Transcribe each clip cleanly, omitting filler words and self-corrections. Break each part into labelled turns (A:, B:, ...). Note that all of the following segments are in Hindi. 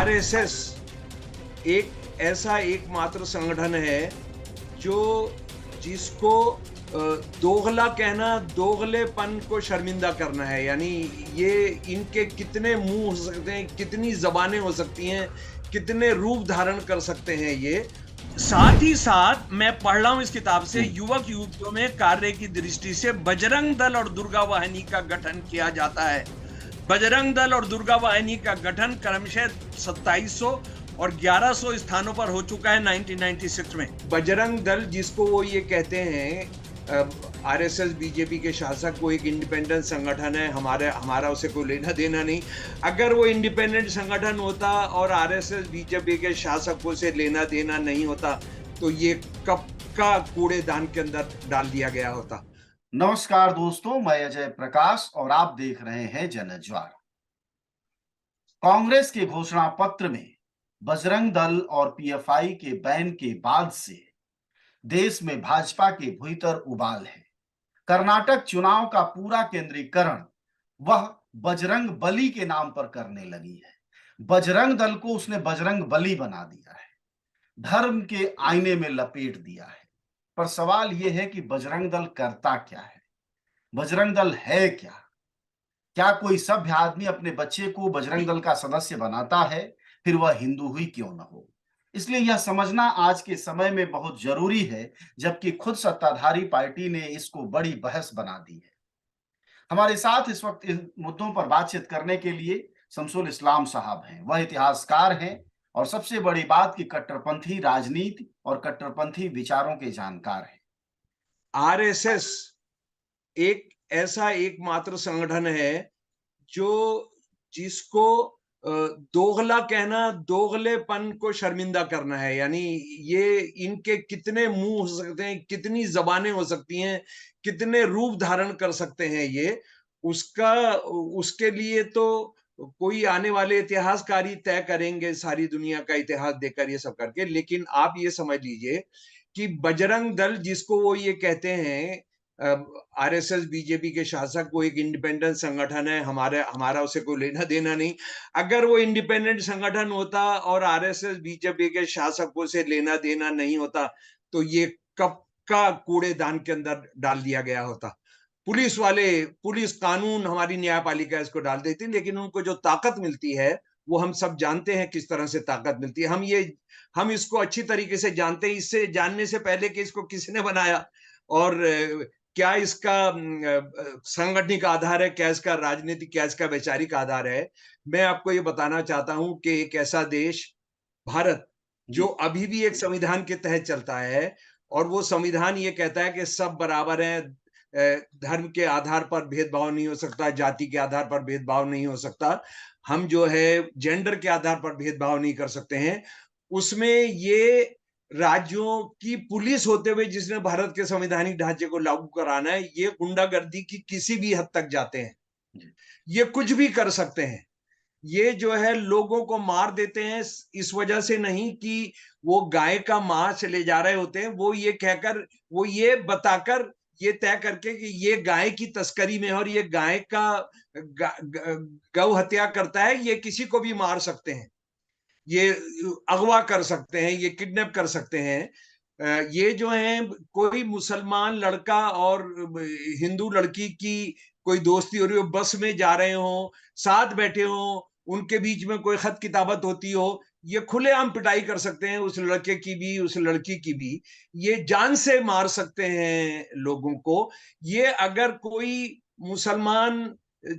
A: आरएसएस एक ऐसा एकमात्र संगठन है जो जिसको दोगला कहना, दोगलेपन को शर्मिंदा करना है। यानी ये इनके कितने मुंह हो सकते हैं, कितनी जबानें हो सकती हैं, कितने रूप धारण कर सकते हैं ये। साथ ही साथ मैं पढ़ रहा हूं इस किताब से, युवक युवतियों में कार्य की दृष्टि से बजरंग दल और दुर्गा वाहिनी का गठन किया जाता है। बजरंग दल और दुर्गा वाहिनी का गठन क्रमशः 2700 और 1100 स्थानों पर हो चुका है 1996 में। बजरंग दल जिसको वो ये कहते हैं आरएसएस बीजेपी के शासक, वो एक इंडिपेंडेंट संगठन है, हमारा उसे कोई लेना देना नहीं। अगर वो इंडिपेंडेंट संगठन होता और आरएसएस बीजेपी के शासकों से लेना देना नहीं होता तो ये कब का कूड़ेदान के अंदर डाल दिया गया होता।
B: नमस्कार दोस्तों, मैं अजय प्रकाश और आप देख रहे हैं जनज्वार। कांग्रेस के घोषणा पत्र में बजरंग दल और पीएफआई के बैन के बाद से देश में भाजपा के भीतर उबाल है। कर्नाटक चुनाव का पूरा केंद्रीकरण वह बजरंग बली के नाम पर करने लगी है। बजरंग दल को उसने बजरंग बली बना दिया है, धर्म के आईने में लपेट दिया है। पर सवाल यह है कि बजरंग दल करता क्या है, बजरंग दल है क्या? क्या कोई सभ्य आदमी अपने बच्चे को बजरंग दल का सदस्य बनाता है, फिर वह हिंदू ही क्यों न हो? इसलिए यह समझना आज के समय में बहुत जरूरी है, जबकि खुद सत्ताधारी पार्टी ने इसको बड़ी बहस बना दी है। हमारे साथ इस वक्त इन मुद्दों पर बातचीत करने के लिए शमसुल इस्लाम साहब हैं। वह इतिहासकार हैं और सबसे बड़ी बात कि कट्टरपंथी राजनीति और कट्टरपंथी विचारों के जानकार हैं।
A: आरएसएस एक ऐसा एकमात्र संगठन है जो जिसको दोगला कहना, दोगलेपन को शर्मिंदा करना है। यानी ये इनके कितने मुंह हो सकते हैं, कितनी जबानें हो सकती हैं, कितने रूप धारण कर सकते हैं ये, उसके लिए तो कोई आने वाले इतिहासकार ही तय करेंगे, सारी दुनिया का इतिहास देखकर ये सब करके। लेकिन आप ये समझ लीजिए कि बजरंग दल जिसको वो ये कहते हैं आरएसएस बीजेपी के शासक, वो एक इंडिपेंडेंट संगठन है, हमारा उसे कोई लेना देना नहीं। अगर वो इंडिपेंडेंट संगठन होता और आरएसएस बीजेपी के शासकों से लेना देना नहीं होता तो ये कब का कूड़ेदान के अंदर डाल दिया गया होता। पुलिस कानून, हमारी न्यायपालिका इसको डाल देती, लेकिन उनको जो ताकत मिलती है वो हम सब जानते हैं किस तरह से ताकत मिलती है। हम इसको अच्छी तरीके से जानते हैं, इससे जानने से पहले कि इसको किसने बनाया और क्या इसका सांगठनिक आधार है, क्या इसका राजनीतिक, क्या इसका वैचारिक आधार है। मैं आपको ये बताना चाहता हूं कि एक ऐसा देश भारत जो अभी भी एक संविधान के तहत चलता है और वो संविधान ये कहता है कि सब बराबर हैं, धर्म के आधार पर भेदभाव नहीं हो सकता, जाति के आधार पर भेदभाव नहीं हो सकता, हम जो है जेंडर के आधार पर भेदभाव नहीं कर सकते हैं। उसमें ये राज्यों की पुलिस होते हुए जिसने भारत के संवैधानिक ढांचे को लागू कराना है, ये गुंडागर्दी की किसी भी हद तक जाते हैं, ये कुछ भी कर सकते हैं। ये जो है लोगों को मार देते हैं, इस वजह से नहीं कि वो गाय का मांस ले जा रहे होते हैं, वो ये कहकर, वो ये बताकर, ये तय करके कि ये गाय की तस्करी में है और ये गाय का गौ हत्या करता है, ये किसी को भी मार सकते हैं, ये अगवा कर सकते हैं, ये किडनैप कर सकते हैं। ये जो है कोई मुसलमान लड़का और हिंदू लड़की की कोई दोस्ती हो रही हो, बस में जा रहे हो, साथ बैठे हो, उनके बीच में कोई खत किताबत होती हो, ये खुलेआम पिटाई कर सकते हैं, उस लड़के की भी उस लड़की की भी, ये जान से मार सकते हैं लोगों को। ये अगर कोई मुसलमान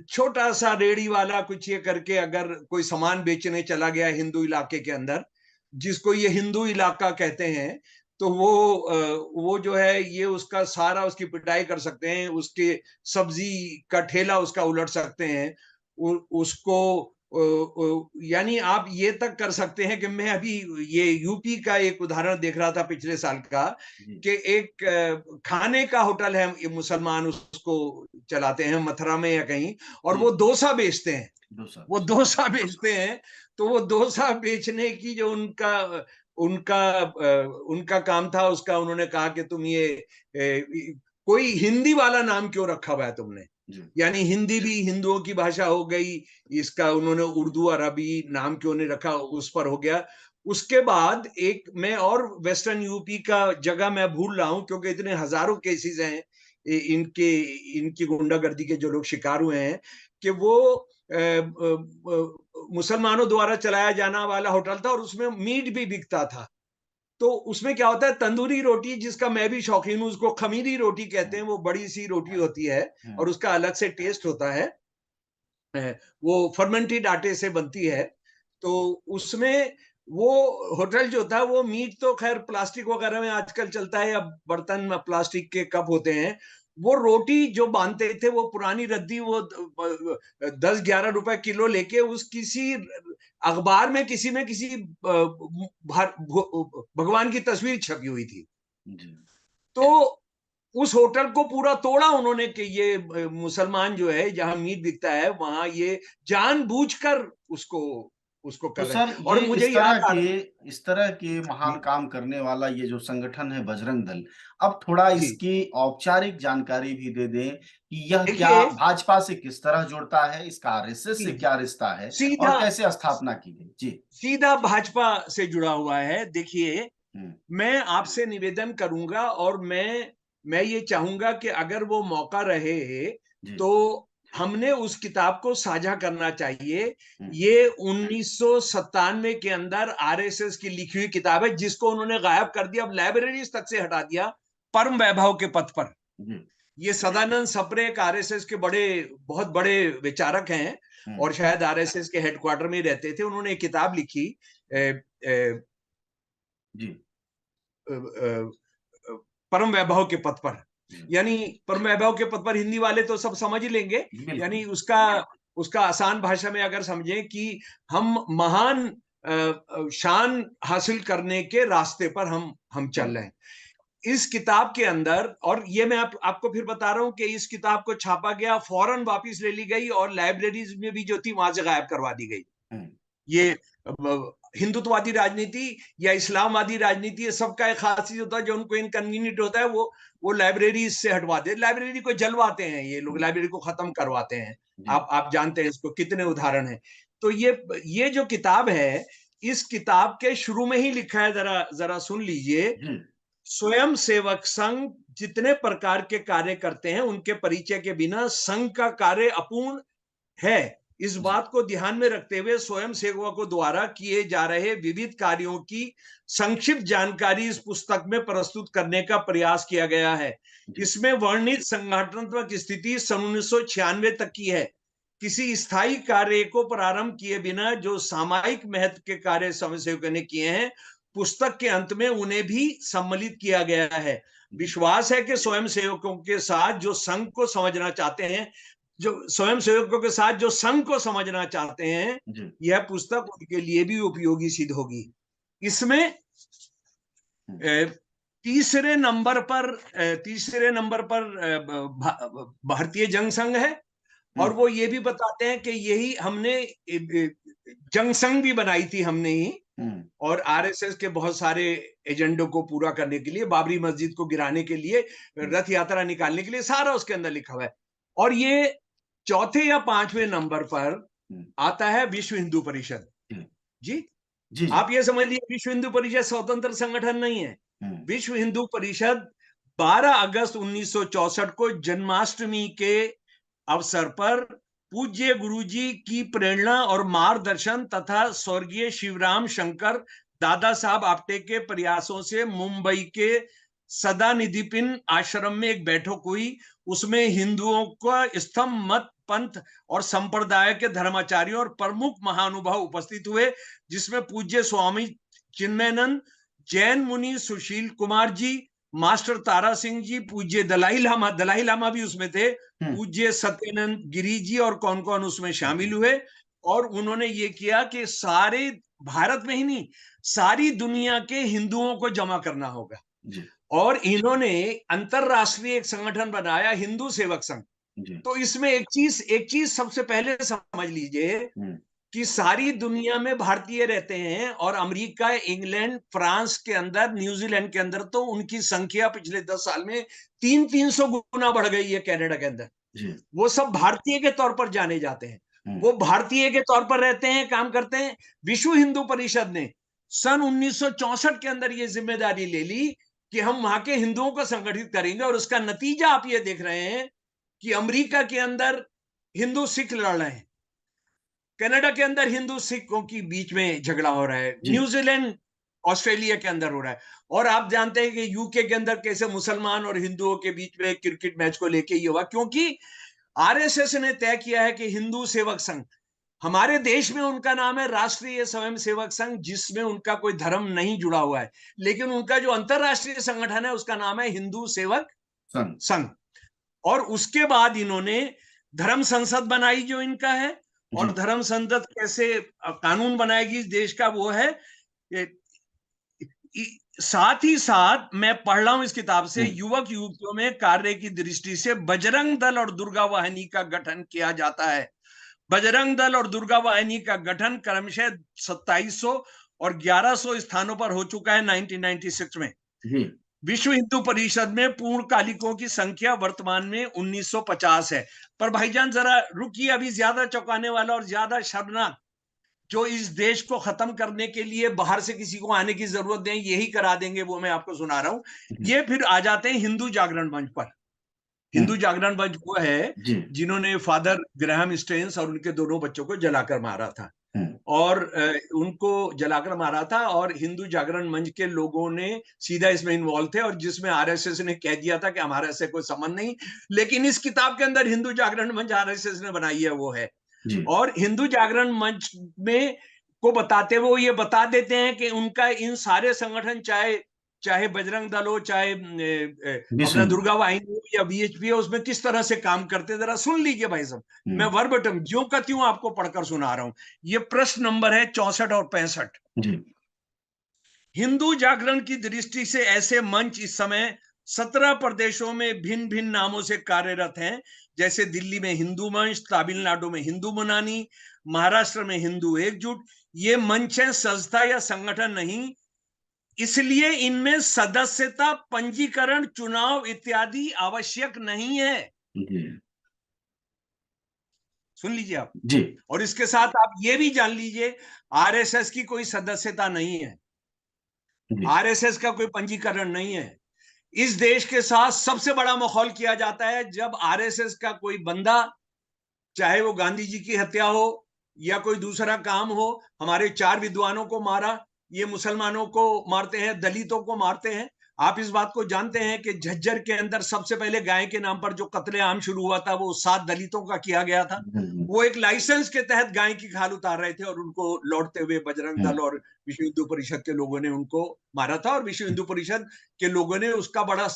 A: छोटा सा रेड़ी वाला कुछ ये करके अगर कोई सामान बेचने चला गया हिंदू इलाके के अंदर, जिसको ये हिंदू इलाका कहते हैं, तो वो जो है ये उसका सारा, उसकी पिटाई कर सकते हैं, उसके सब्जी का ठेला उसका उलट सकते हैं, उसको यानी आप ये तक कर सकते हैं कि मैं अभी ये यूपी का एक उदाहरण देख रहा था पिछले साल का, कि एक खाने का होटल है, ये मुसलमान उसको चलाते हैं मथुरा में या कहीं, और वो डोसा बेचते हैं, वो डोसा बेचते हैं। तो वो डोसा बेचने की जो उनका उनका उनका काम था, उसका उन्होंने कहा कि तुम ये कोई हिंदी वाला नाम क्यों रखा हुआ है तुमने, यानी हिंदी भी हिंदुओं की भाषा हो गई, इसका उन्होंने उर्दू अरबी नाम क्यों नहीं रखा, उस पर हो गया। उसके बाद एक मैं और वेस्टर्न यूपी का जगह मैं भूल रहा हूं, क्योंकि इतने हजारों केसेस हैं इनके, इनकी गुंडागर्दी के जो लोग शिकार हुए हैं, कि वो मुसलमानों द्वारा चलाया जाना वाला होटल था और उसमें मीट भी बिकता था। तो उसमें क्या होता है, तंदूरी रोटी, जिसका मैं भी शौकीन हूं, उसको खमीरी रोटी कहते हैं, वो बड़ी सी रोटी होती है और उसका अलग से टेस्ट होता है, वो फर्मेंटेड आटे से बनती है। तो उसमें वो होटल जो था, वो मीट तो खैर प्लास्टिक वगैरह में आजकल चलता है, अब बर्तन में प्लास्टिक के कप होते हैं। वो रोटी जो बांधते थे, वो पुरानी रद्दी, वो 10-11 रुपए किलो लेके उस किसी अखबार में किसी में किसी भगवान की तस्वीर छपी हुई थी। तो उस होटल को पूरा तोड़ा उन्होंने कि ये मुसलमान जो है, जहां मीट बिकता है वहां ये जानबूझकर उसको उसको
B: तो
A: कर रहे
B: सर
A: हैं। और
B: ये
A: मुझे याद आ
B: इस तरह के महान
A: जी,
B: काम करने वाला ये जो संगठन है बजरंग दल, अब थोड़ा
A: जी,
B: इसकी औपचारिक जानकारी भी दे दें कि यह क्या
A: देखिए,
B: भाजपा से किस तरह जुड़ता है, इसका आरएसएस से
A: जी,
B: क्या रिश्ता है और
A: सीधा
B: कैसे स्थापना की गई? जी।
A: सीधा भाजपा से जुड़ा हुआ है। देखिए,
B: हुँ,
A: मैं आपसे निवेदन करूंगा और मैं ये चाहूंगा कि अगर वो मौका रहे
B: जी।
A: तो हमने उस किताब को साझा करना चाहिए।
B: हुँ,
A: ये 1997 के अंदर आरएसएस की लिखी हुई किताब है, जिसको उन्होंने गायब कर दिया, अब लाइब्रेरीज तक से हटा दिया, परम वैभव के पथ पर।
B: जी।
A: ये सदानंद सप्रे एक आरएसएस के बहुत बड़े विचारक हैं
B: हुँ,
A: और शायद आरएसएस के हेडक्वार्टर में ही रहते थे। उन्होंने एक किताब लिखी,
B: जी।
A: परम वैभव के पथ पर।
B: जी,
A: यानी परम वैभव के पथ पर हिंदी वाले तो सब समझ ही लेंगे।
B: बिल्कुल।
A: यानी उसका उसका आसान भाषा में अगर समझें कि हम महान शान हासिल करने के रास्ते पर हम
B: चल
A: चल रहे
B: रहे।
A: हैं। इस किताब के अंदर, और ये मैं आपको फिर बता रहा हूं कि इस किताब को छापा गया, फौरन वापस ले ली गई और लाइब्रेरीज में भी जो थी वहां से गायब करवा दी गई।
B: हुँ,
A: ये हिंदुत्ववादी राजनीति या इस्लामवादी राजनीति, ये सबका एक खास चीज होता है, जो उनको इनकन्वीनियंट होता है वो लाइब्रेरी से हटवा दे, लाइब्रेरी को जलवाते हैं, ये लोग
B: हुँ,
A: लाइब्रेरी को खत्म करवाते हैं।
B: जी।
A: आप जानते हैं इसको, कितने उदाहरण हैं। तो ये जो किताब है, इस किताब के शुरू में ही लिखा है, जरा जरा सुन लीजिए।
B: जी।
A: स्वयं सेवक संघ जितने प्रकार के कार्य करते हैं, उनके परिचय के बिना संघ का कार्य अपूर्ण है। इस
B: जी।
A: बात को ध्यान में रखते हुए स्वयं सेवकों द्वारा किए जा रहे विविध कार्यों की संक्षिप्त जानकारी इस पुस्तक में प्रस्तुत करने का प्रयास किया गया है।
B: जी।
A: इसमें वर्णित संगठनात्मक स्थिति सन 1996 तक की है। किसी स्थायी कार्य को प्रारंभ किए बिना जो सामायिक महत्व के कार्य स्वयंसेवकों ने किए हैं, पुस्तक के अंत में उन्हें भी सम्मिलित किया गया है।
B: जी।
A: विश्वास है कि स्वयंसेवकों के साथ जो संघ को समझना चाहते हैं, जो स्वयं सेवकों के साथ जो संघ को समझना चाहते हैं,
B: जी।
A: यह पुस्तक उनके लिए भी उपयोगी सिद्ध होगी। इसमें
B: हुँ,
A: तीसरे नंबर पर भारतीय जंग संघ है।
B: हुँ,
A: और वो ये भी बताते हैं कि यही हमने जंग संघ भी बनाई थी हमने ही,
B: हुँ,
A: और आरएसएस के बहुत सारे एजेंडों को पूरा करने के लिए, बाबरी मस्जिद को गिराने के लिए,
B: हुँ,
A: रथ यात्रा निकालने के लिए, सारा उसके अंदर लिखा हुआ है। और ये चौथे या पांचवें नंबर पर
B: हुँ,
A: आता है विश्व हिंदू परिषद।
B: जी।
A: जी,
B: जी, जी।
A: आप ये समझ लीजिए, विश्व हिंदू परिषद स्वतंत्र संगठन नहीं है।
B: हुँ,
A: विश्व हिंदू परिषद 12 अगस्त 1964 को जन्माष्टमी के अवसर पर पूज्य गुरुजी की प्रेरणा और मार्गदर्शन तथा स्वर्गीय शिवराम शंकर दादा साहब आपटे के प्रयासों से मुंबई के सदानिधिपिन आश्रम में एक बैठक हुई। उसमें हिंदुओं का स्तंभ मत पंथ और संप्रदाय के धर्माचार्यों और प्रमुख महानुभाव उपस्थित हुए, जिसमें पूज्य स्वामी चिन्मयानंद, जैन मुनि सुशील कुमार जी, मास्टर तारा सिंह जी, पूज्य दलाई लामा भी उसमें थे,
B: हुँ,
A: पूज्य सत्यानंद गिरी जी, और कौन कौन उसमें शामिल हुए। और उन्होंने ये किया कि सारे भारत में ही नहीं, सारी दुनिया के हिंदुओं को जमा करना होगा।
B: जी,
A: और इन्होंने अंतरराष्ट्रीय एक संगठन बनाया, हिंदू सेवक संघ।
B: जी।
A: तो इसमें एक चीज सबसे पहले समझ लीजिए
B: हुँ,
A: कि सारी दुनिया में भारतीय रहते हैं, और अमेरिका, इंग्लैंड, फ्रांस के अंदर, न्यूजीलैंड के अंदर तो उनकी संख्या पिछले 10 साल में 300-300 गुना बढ़ गई है, कनाडा के अंदर। वो सब भारतीय के तौर पर जाने जाते हैं, वो भारतीय के तौर पर रहते हैं, काम करते हैं। विश्व हिंदू परिषद ने सन 1964 के अंदर ये जिम्मेदारी ले ली कि हम वहां के हिंदुओं को संगठित करेंगे, और उसका नतीजा आप ये देख रहे हैं कि अमेरिका के अंदर हिंदू सिख लड़ रहे हैं, कनाडा के अंदर हिंदू सिखों के बीच में झगड़ा हो रहा है, न्यूजीलैंड ऑस्ट्रेलिया के अंदर हो रहा है, और आप जानते हैं कि यूके के अंदर कैसे मुसलमान और हिंदुओं के बीच में क्रिकेट मैच को लेके ये हुआ, क्योंकि आरएसएस ने तय किया है कि हिंदू सेवक संघ, हमारे देश में उनका नाम है राष्ट्रीय स्वयं सेवक संघ, जिसमें उनका कोई धर्म नहीं जुड़ा हुआ है, लेकिन उनका जो अंतरराष्ट्रीय संगठन है उसका नाम है हिंदू सेवक संघ। और उसके बाद इन्होंने धर्म संसद बनाई जो इनका है, और धर्म संसद कैसे कानून बनाएगी इस देश का वो है। साथ ही साथ मैं पढ़ रहा हूं इस किताब से, युवक युवतियों में कार्य की दृष्टि से बजरंग दल और दुर्गा वाहिनी का गठन किया जाता है। बजरंग दल और दुर्गा वाहिनी का गठन क्रमशः 2700 और 1100 स्थानों पर हो चुका है 1996 में। विश्व हिंदू परिषद में पूर्णकालिकों की संख्या वर्तमान में 1950 है। पर भाईजान जरा रुकिए, अभी ज्यादा चौंकाने वाला और ज्यादा शर्मनाक, जो इस देश को खत्म करने के लिए बाहर से किसी को आने की जरूरत नहीं, यही करा देंगे, वो मैं आपको सुना रहा हूं। ये फिर आ जाते हैं हिंदू जागरण मंच पर। हिंदू जागरण मंच वो है जिन्होंने फादर ग्राहम स्टेन्स और उनके दोनों बच्चों को जलाकर मारा था, और उनको जलाकर मारा था, और हिंदू जागरण मंच के लोगों ने सीधा इसमें इन्वॉल्व थे, और जिसमें आरएसएस ने कह दिया था कि हमारा ऐसे कोई संबंध नहीं, लेकिन इस किताब के अंदर हिंदू जागरण मंच आरएसएस ने बनाई है वो है। और हिंदू जागरण मंच में को बताते वो ये बता देते हैं कि उनका इन सारे संगठन, चाहे बजरंग दल हो, चाहे अपना दुर्गा वाहिनी हो या वीएचपी हो, उसमें किस तरह से काम करते, जरा सुन लीजिए भाई साहब। मैं वर्बटम ज्यों का त्यों आपको पढ़कर सुना रहा हूं। ये प्रश्न नंबर है 64 और 65। हिंदू जागरण की दृष्टि से ऐसे मंच इस समय 17 प्रदेशों में भिन्न भिन्न नामों से कार्यरत हैं, जैसे दिल्ली में हिंदू मंच, तमिलनाडु में हिंदू मुनानी, महाराष्ट्र में हिंदू एकजुट। ये मंच है, संस्था या संगठन नहीं, इसलिए इनमें सदस्यता, पंजीकरण, चुनाव इत्यादि आवश्यक नहीं है। सुन लीजिए आप जी। और इसके साथ आप ये भी जान लीजिए, आरएसएस की कोई सदस्यता नहीं है, आरएसएस का कोई पंजीकरण नहीं है। इस देश के साथ सबसे बड़ा माहौल किया जाता है जब आरएसएस का कोई बंदा, चाहे वो गांधी जी की हत्या हो या कोई दूसरा काम हो, हमारे 4 विद्वानों को मारा, ये मुसलमानों को मारते हैं, दलितों को मारते हैं। आप इस बात को जानते हैं कि झज्जर के अंदर सबसे पहले गाय के नाम पर जो कत्लेआम शुरू हुआ था वो 7 दलितों का किया गया था। वो एक लाइसेंस के तहत गाय की खाल उतार रहे थे, और उनको लौटते हुए बजरंग दल और विश्व हिंदू परिषद के लोगों ने उनको मारा था, और विश्व हिंदू परिषद के लोगों ने उसका बड़ा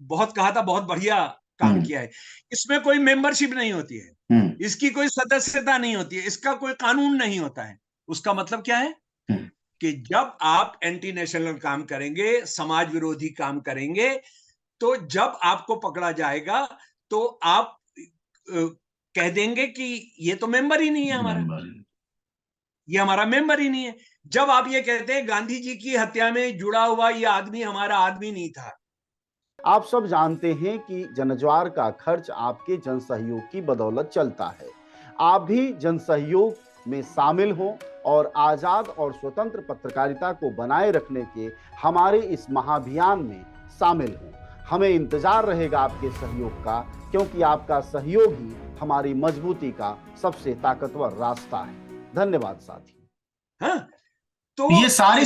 A: बहुत कहा था, बहुत बढ़िया काम किया है। इसमें कोई मेंबरशिप नहीं होती है, इसकी कोई सदस्यता नहीं होती है, इसका कोई कानून नहीं होता है। उसका मतलब क्या है कि जब आप एंटी नेशनल काम करेंगे, समाज विरोधी काम करेंगे, तो जब आपको पकड़ा जाएगा तो आप कह देंगे कि ये तो मेंबर ही नहीं है हमारा, ये हमारा मेंबर ही नहीं है। जब आप ये कहते हैं गांधी जी की हत्या में जुड़ा हुआ ये आदमी हमारा आदमी नहीं था।
B: आप सब जानते हैं कि जनज्वार का खर्च आपके जनसहयोग की बदौलत चलता है। आप भी जनसहयोग में शामिल हों और आजाद और स्वतंत्र पत्रकारिता को बनाए रखने के हमारे इस महाअभियान में शामिल हों। हमें इंतजार रहेगा आपके सहयोग का, क्योंकि आपका सहयोग ही हमारी मजबूती का सबसे ताकतवर रास्ता है। धन्यवाद साथी।
A: हाँ? तो
B: ये सारी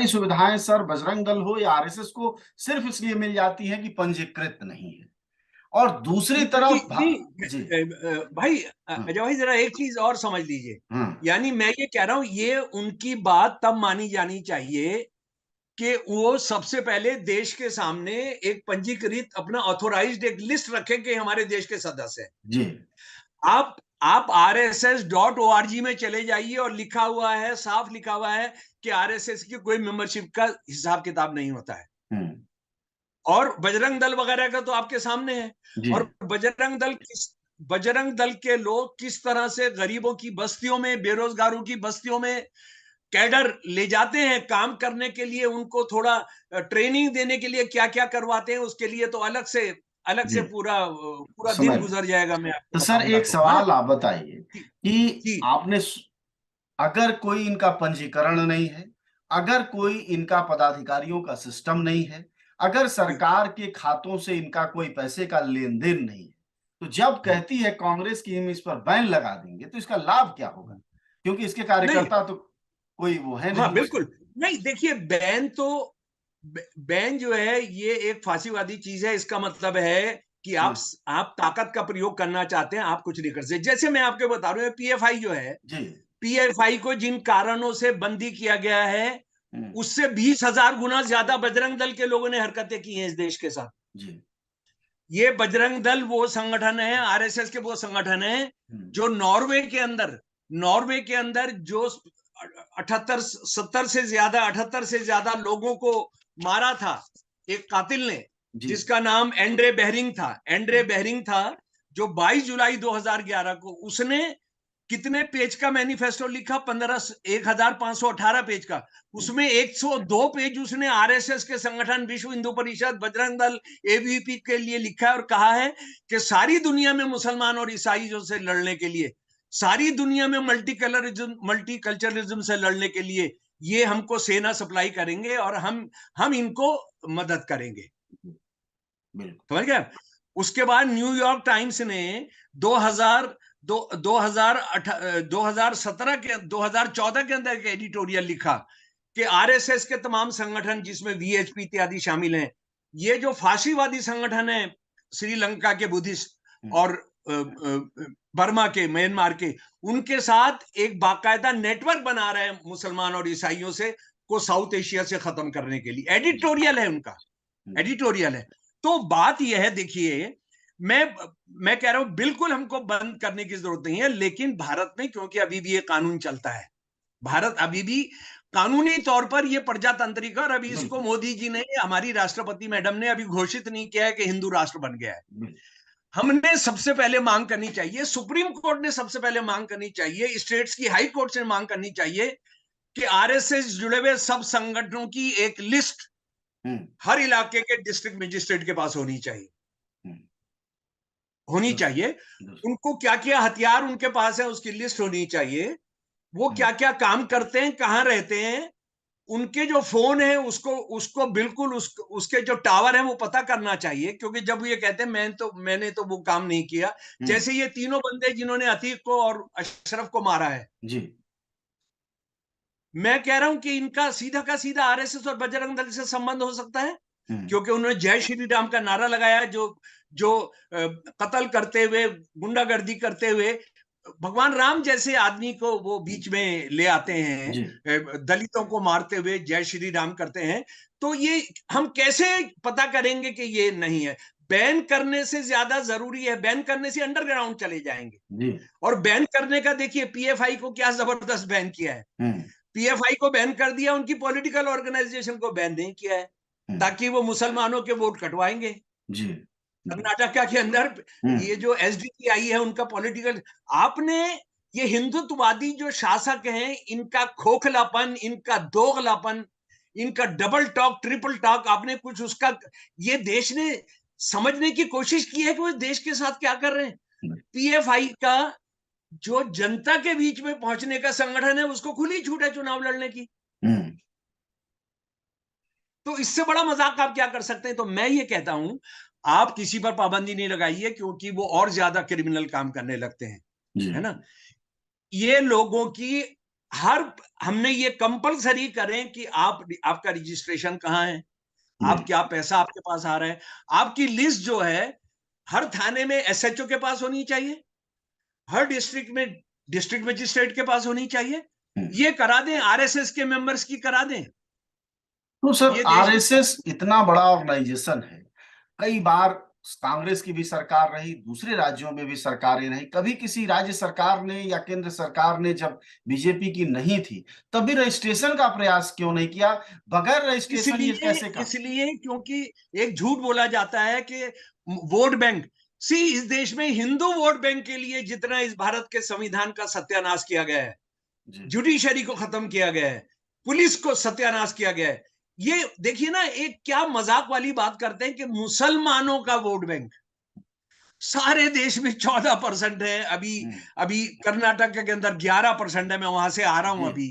B: सुविधाएं सर बजरंग दल हो या आरएसएस को सिर्फ इसलिए मिल जाती हैं कि पंजीकृत नहीं है। और दूसरी तरफ
A: भाई अजय भाई जरा एक चीज और समझ लीजिए, यानी मैं ये कह रहा हूं, ये उनकी बात तब मानी जानी चाहिए कि वो सबसे पहले देश के सामने एक पंजीकृत, अपना ऑथोराइज्ड एक लिस्ट रखें कि हमारे देश के सदस्य हैं जी। आप rss.org में चले जाइए और लिखा हुआ है, साफ लिखा हुआ है कि आरएसएस की कोई मेंबरशिप का हिसाब किताब नहीं होता है। और बजरंग दल वगैरह का तो आपके सामने है। और बजरंग दल के लोग किस तरह से गरीबों की बस्तियों में, बेरोजगारों की बस्तियों में कैडर ले जाते हैं काम करने के लिए, उनको थोड़ा ट्रेनिंग देने के लिए क्या क्या करवाते हैं, उसके लिए तो अलग से अलग से
B: जी
A: पूरा पूरा दिन
B: समझ।
A: गुजर जाएगा, मैं
B: तो
A: आपको
B: सर
A: बताऊंगा
B: एक
A: तो, हाँ।
B: सवाल आप बताइए
A: जी
B: कि
A: जी
B: आपने अगर कोई इनका पंजीकरण नहीं है, अगर कोई इनका पदाधिकारियों का सिस्टम नहीं है, अगर
A: जी।
B: सरकार के खातों से इनका कोई पैसे का लेन-देन नहीं है, तो जब कहती है कांग्रेस की हम इस पर बैन लगा देंगे, तो इसका लाभ क्या होगा? क्योंकि इसके
A: नहीं,
B: कार्यकर्ता तो कोई वो है
A: हाँ
B: नहीं उसके।
A: बिल्कुल। नहीं देखिए, बैन जो है ये एक फांसीवादी चीज है। इसका मतलब है कि
B: जी,
A: आप ताकत का प्रयोग करना चाहते हैं, आप कुछ नहीं कर सकते। जैसे मैं आपको बता रहा हूँ, पीएफआई जो है,
B: जी,
A: पीएफआई को जिन कारणों से बंदी किया गया है,
B: हुँ,
A: उससे 20,000 गुना ज्यादा बजरंग दल के लोगों ने हरकतें की हैं इस देश के साथ।
B: जी,
A: ये बजरंग दल वो संगठन है, आरएसएस के वो संगठन है
B: हुँ,
A: जो नॉर्वे के अंदर जो 78 से ज्यादा लोगों को मारा था, एक कातिल ने,
B: जी,
A: जिसका नाम एंड्रे बेहरिंग था।
B: हुँ,
A: जो 22 जुलाई 2011 को उसने कितने पेज का मैनिफेस्टो लिखा? 1518 पेज का।
B: हुँ,
A: उसमें 102 पेज उसने आरएसएस के संगठन, विश्व हिंदू परिषद, बजरंग दल, एबीवीपी के लिए लिखा है, और कहा है कि सारी दुनिया में मुसलमान और ईसाइयों से लड़ने के लिए, सारी दुनिया में मल्टीकल्चरलिज्म से लड़ने के लिए ये हमको सेना सप्लाई करेंगे और हम इनको मदद करेंगे।
B: जी, बिल्कुल,
A: समझ गए? उसके बाद न्यूयॉर्क टाइम्स ने 2000 2017 के 2014 के अंदर एक एडिटोरियल लिखा कि आरएसएस के तमाम संगठन, जिसमें वीएचपी इत्यादि शामिल हैं, ये जो फांसीवादी संगठन है, श्रीलंका के बुद्धिस्ट
B: हुँ,
A: और बर्मा के, म्यांमार के, उनके साथ एक बाकायदा नेटवर्क बना रहे हैं मुसलमान और ईसाइयों से को साउथ एशिया से खत्म करने के लिए।
B: जी,
A: एडिटोरियल है उनका,
B: जी,
A: एडिटोरियल है। तो बात यह है, देखिए, मैं मैं कह रहा हूं बिल्कुल हमको बंद करने की जरूरत नहीं है, लेकिन भारत में क्योंकि अभी भी ये कानून चलता है, भारत अभी भी कानूनी तौर पर ये प्रजातांत्रिक है, और अभी इसको
B: बिल्कुल,
A: मोदी जी ने, हमारी राष्ट्रपति मैडम ने अभी घोषित नहीं किया है कि हिंदू राष्ट्र बन गया है।
B: बिल
A: हमने सबसे पहले मांग करनी चाहिए, सुप्रीम कोर्ट ने सबसे पहले मांग करनी चाहिए, स्टेट्स की हाई कोर्ट से मांग करनी चाहिए कि आरएसएस जुड़े हुए सब संगठनों की एक लिस्ट
B: हुँ,
A: हर इलाके के डिस्ट्रिक्ट मजिस्ट्रेट के पास होनी चाहिए,
B: हुँ,
A: होनी
B: दुरुस्त,
A: चाहिए।
B: दुरुस्त,
A: उनको क्या क्या हथियार उनके पास है उसकी लिस्ट होनी चाहिए। वो
B: हुँ,
A: क्या क्या काम करते हैं, कहां रहते हैं, उनके जो फोन है उसको उसको बिल्कुल उसके जो टावर है वो पता करना चाहिए, क्योंकि जब ये कहते हैं मैंने तो वो काम नहीं किया,
B: हुँ,
A: जैसे ये तीनों बंदे जिन्होंने अतीक को और अशरफ को मारा है,
B: जी,
A: मैं कह रहा हूं कि इनका सीधा का सीधा आरएसएस और बजरंग दल से संबंध हो सकता है,
B: हुँ,
A: क्योंकि उन्होंने जय श्री राम का नारा लगाया, जो जो कत्ल करते हुए, गुंडागर्दी करते हुए भगवान राम जैसे आदमी को वो बीच में ले आते हैं,
B: जी,
A: दलितों को मारते हुए जय श्री राम करते हैं। तो ये हम कैसे पता करेंगे कि ये नहीं है? बैन करने से ज्यादा जरूरी है, बैन करने से अंडरग्राउंड चले जाएंगे।
B: जी,
A: और बैन करने का देखिए, पीएफआई को क्या जबरदस्त बैन किया है।
B: हुँ,
A: पीएफआई को बैन कर दिया, उनकी पॉलिटिकल ऑर्गेनाइजेशन को बैन नहीं किया है,
B: हुँ,
A: ताकि वो मुसलमानों के वोट कटवाएंगे।
B: जी, जी,
A: कर्नाटका के अंदर
B: हुँ,
A: ये जो एसडीपीआई है, उनका पॉलिटिकल, आपने ये हिंदुत्ववादी जो शासक हैं, इनका खोखलापन, इनका दोगलापन, इनका डबल टॉक, ट्रिपल टॉक, आपने कुछ उसका, ये देश ने समझने की कोशिश की है कि वो देश के साथ क्या कर रहे हैं। पीएफआई का जो जनता के बीच में पहुंचने का संगठन है, उसको खुली छूट है चुनाव लड़ने की।
B: हुँ,
A: तो इससे बड़ा मजाक आप क्या कर सकते हैं? तो मैं ये कहता हूं, आप किसी पर पाबंदी नहीं लगाइए, क्योंकि वो और ज्यादा क्रिमिनल काम करने लगते हैं,
B: जी,
A: है ना? ये लोगों की हर हमने ये कंपलसरी करें कि आपका रजिस्ट्रेशन कहां है, आप
B: बिल्कुल,
A: क्या पैसा आपके पास आ रहा है, आपकी लिस्ट जो है हर थाने में एसएचओ के पास होनी चाहिए, हर डिस्ट्रिक्ट में डिस्ट्रिक्ट मजिस्ट्रेट के पास होनी चाहिए।
B: हुँ।
A: ये करा दें, आरएसएस के मेंबर्स की करा दें।
B: तो सर
A: ये देश की,
B: आरएसएस इतना बड़ा ऑर्गेनाइजेशन है, कई बार कांग्रेस की भी सरकार रही, दूसरे राज्यों में भी सरकारें रही, कभी किसी राज्य सरकार ने या केंद्र सरकार ने जब बीजेपी की नहीं थी, तब भी रजिस्ट्रेशन का प्रयास क्यों नहीं किया? बगैर रजिस्ट्रेशन ये
A: इसलिए
B: कैसे काम?
A: इसलिए क्योंकि एक झूठ बोला जाता है कि वोट बैंक, इस देश में हिंदू वोट बैंक के लिए जितना इस भारत के संविधान का सत्यानाश किया गया है,
B: जी,
A: जुडिशरी को खत्म किया गया है, पुलिस को सत्यानाश किया गया है, ये देखिए ना, एक क्या मजाक वाली बात करते हैं कि मुसलमानों का वोट बैंक सारे देश में 14% है। अभी अभी कर्नाटक के अंदर 11% है। मैं वहां से आ रहा हूं अभी।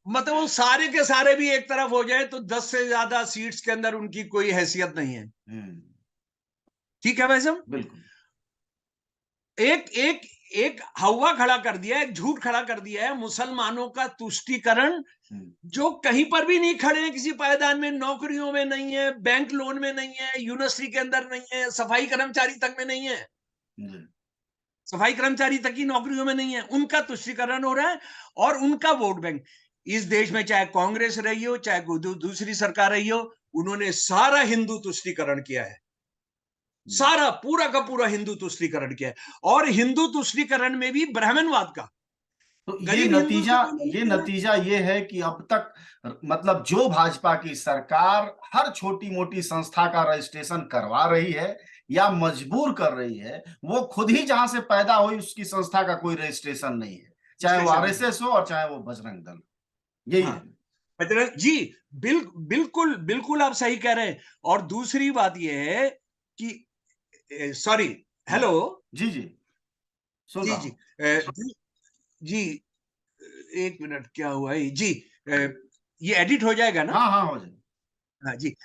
A: मतलब वो सारे के सारे भी एक तरफ हो जाए तो 10 से ज्यादा सीट्स के अंदर उनकी कोई हैसियत नहीं है। ठीक है भाई साहब।
B: बिल्कुल।
A: एक एक एक हवा खड़ा कर दिया, एक झूठ खड़ा कर दिया है मुसलमानों का तुष्टीकरण, जो कहीं पर भी नहीं खड़े हैं, किसी पायदान में, नौकरियों में नहीं है, बैंक लोन में नहीं है, यूनिवर्सिटी के अंदर नहीं है, सफाई कर्मचारी तक में नहीं है, सफाई कर्मचारी तक की नौकरियों में नहीं है, उनका तुष्टीकरण हो रहा है। और उनका वोट बैंक इस देश में, चाहे कांग्रेस रही हो, चाहे दूसरी सरकार रही हो, उन्होंने सारा हिंदू तुष्टीकरण किया है। सारा पूरा का पूरा हिंदू तुष्टीकरण किया है। और हिंदू तुष्टीकरण में भी ब्राह्मणवाद का।
B: तो ये नतीजा ये है कि अब तक मतलब जो भाजपा की सरकार हर छोटी मोटी संस्था का रजिस्ट्रेशन करवा रही है या मजबूर कर रही है, वो खुद ही जहां से पैदा हुई उसकी संस्था का कोई रजिस्ट्रेशन नहीं है, चाहे वो आरएसएस हो और चाहे वो बजरंग दल। यही है
A: बजरंग जी। बिल्कुल बिल्कुल आप सही कह रहे हैं। और दूसरी बात यह है कि सॉरी, हेलो
B: जी जी सुन रहा हूं।
A: जी, एक मिनट, क्या हुआ है जी? ये एडिट हो जाएगा ना?
B: हाँ हाँ हो जाएगा।
A: हाँ जी।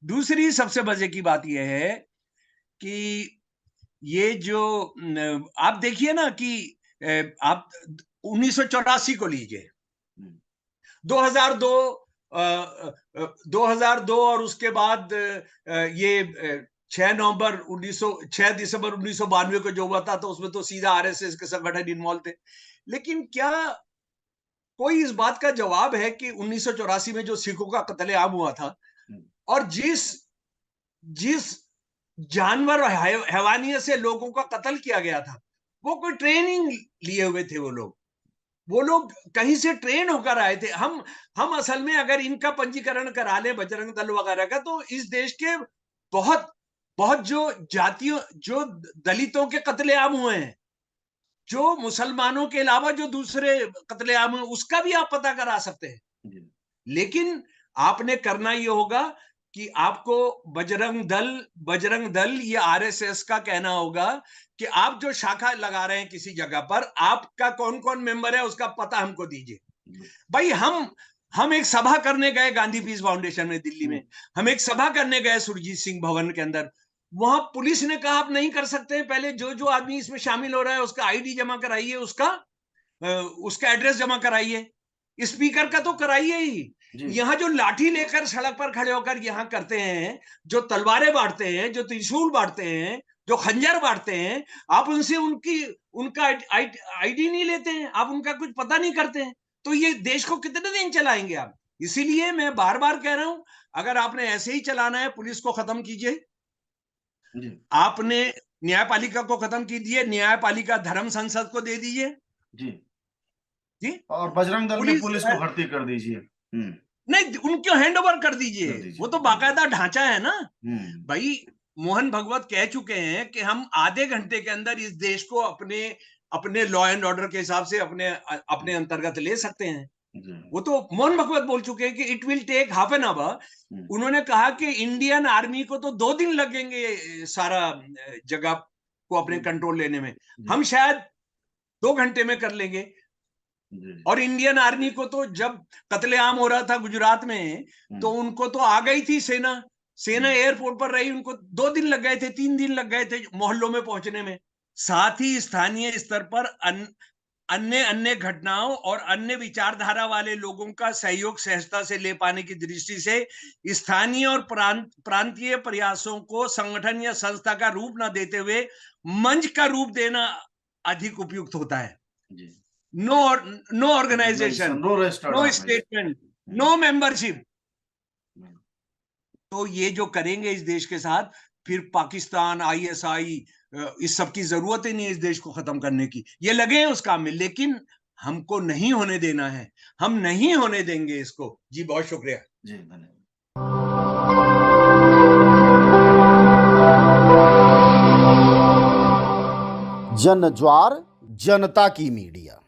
A: दूसरी सबसे मजे की बात यह है कि ये जो आप देखिए ना कि आप 1984 को लीजिए, 2002 2002 और उसके बाद ये 6 दिसंबर 1992 को जो हुआ था, तो उसमें तो सीधा आरएसएस के संगठन इन्वॉल्व थे। लेकिन क्या कोई इस बात का जवाब है कि 1984 में जो सिखों का कत्लेआम हुआ था, और जिस जिस जानवर और हैवानियत से लोगों का कत्ल किया गया था, वो कोई ट्रेनिंग लिए हुए थे? वो लोग कहीं से ट्रेन होकर आए थे। हम असल में अगर इनका पंजीकरण करा ले, बजरंग दल वगैरह का, तो इस देश के बहुत बहुत जो जातियों, जो दलितों के कत्लेआम हुए हैं, जो मुसलमानों के अलावा जो दूसरे कत्लेआम हुए, उसका भी आप पता करा सकते हैं। लेकिन आपने करना ये होगा कि आपको बजरंग दल या आरएसएस का कहना होगा कि आप जो शाखा लगा रहे हैं किसी जगह पर, आपका कौन कौन मेंबर है उसका पता हमको दीजिए। भाई हम एक सभा करने गए गांधी पीस फाउंडेशन में दिल्ली में, हम एक सभा करने गए सुरजीत सिंह भवन के अंदर। वहां पुलिस ने कहा आप नहीं कर सकते, पहले जो आदमी इसमें शामिल हो रहा है उसका आईडी जमा कराइए, उसका एड्रेस जमा कराइए, स्पीकर का तो कराइए ही। यहां जो लाठी लेकर सड़क पर खड़े होकर यहां करते हैं, जो तलवारें बांटते हैं, जो त्रिशूल बांटते हैं, जो खंजर बांटते हैं, आप उनसे उनका आईडी नहीं लेते हैं, आप उनका कुछ पता नहीं करते हैं, तो ये देश को कितने दिन चलाएंगे आप? इसीलिए मैं बार बार कह रहा हूं, अगर आपने ऐसे ही चलाना है, पुलिस को खत्म कीजिए, आपने न्यायपालिका को खत्म कीजिए, न्यायपालिका धर्म संसद को दे दीजिए जी,
B: और बजरंग दल में पुलिस को भर्ती कर दीजिए।
A: नहीं, उनको हैंड ओवर कर दीजिए। वो तो बाकायदा ढांचा है ना भाई। मोहन भगवत कह चुके हैं कि हम आधे घंटे के अंदर इस देश को अपने लॉ एंड ऑर्डर के हिसाब से अपने अंतर्गत ले सकते हैं। वो तो मोहन भगवत बोल चुके हैं कि it will take half an hour. उन्होंने कहा कि इंडियन आर्मी को तो 2 दिन लगेंगे सारा जगह को अपने कंट्रोल लेने में, हम शायद 2 घंटे में कर लेंगे। और इंडियन आर्मी को तो जब कत्लेआम हो रहा था गुजरात में, तो उनको तो आ गई थी सेना एयरपोर्ट पर रही, उनको 2 दिन लग गए थे, 3 दिन लग गए थे मोहल्लों में पहुंचने में। साथ ही स्थानीय स्तर पर अन्य घटनाओं और अन्य विचारधारा वाले लोगों का सहयोग सहजता से ले पाने की दृष्टि से स्थानीय और प्रांतीय प्रयासों को संगठन या संस्था का रूप न देते हुए मंच का रूप देना अधिक उपयुक्त होता है। No organisation, no statement, no membership. तो ये जो करेंगे इस देश के साथ, फिर पाकिस्तान, आईएसआई, इस सब की जरूरत ही नहीं है इस देश को खत्म करने की। ये लगे हैं उस काम में, लेकिन हमको नहीं होने देना है, हम नहीं होने देंगे इसको। जी बहुत शुक्रिया जी, धन्यवाद।
B: जन ज्वार जनता की मीडिया।